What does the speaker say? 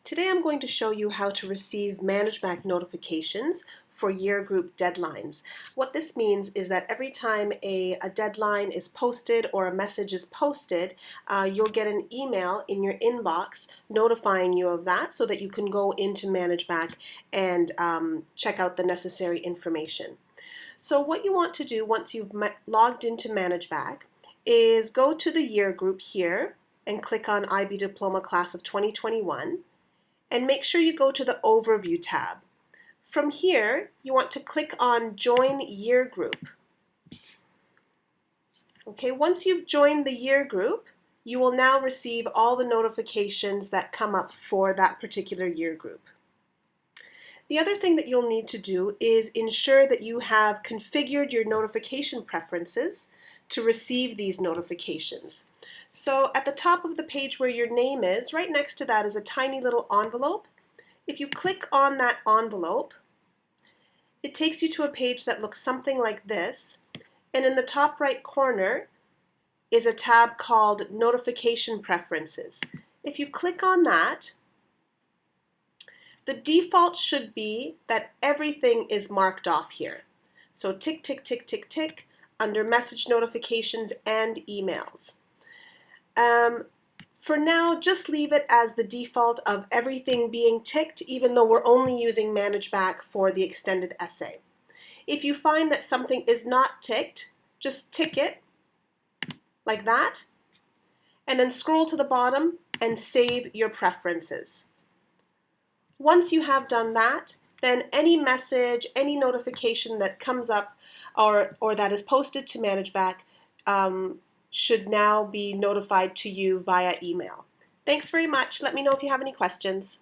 Today I'm going to show you how to receive ManageBac notifications for year group deadlines. What this means is that every time a deadline is posted or a message is posted, you'll get an email in your inbox notifying you of that so that you can go into ManageBac and check out the necessary information. So what you want to do once you've logged into ManageBac is go to the year group here and click on IB Diploma Class of 2021. And make sure you go to the Overview tab. From here, you want to click on Join Year Group. Okay, once you've joined the year group, you will now receive all the notifications that come up for that particular year group. The other thing that you'll need to do is ensure that you have configured your notification preferences to receive these notifications. So at the top of the page where your name is, right next to that is a tiny little envelope. If you click on that envelope, it takes you to a page that looks something like this, and in the top right corner is a tab called Notification Preferences. If you click on that, the default should be that everything is marked off here. So tick, tick, tick, tick, tick, under message notifications and emails. For now, just leave it as the default of everything being ticked, even though we're only using ManageBac for the extended essay. If you find that something is not ticked, just tick it like that, and then scroll to the bottom and save your preferences. Once you have done that, then any message, any notification that comes up or that is posted to ManageBac should now be notified to you via email. Thanks very much. Let me know if you have any questions.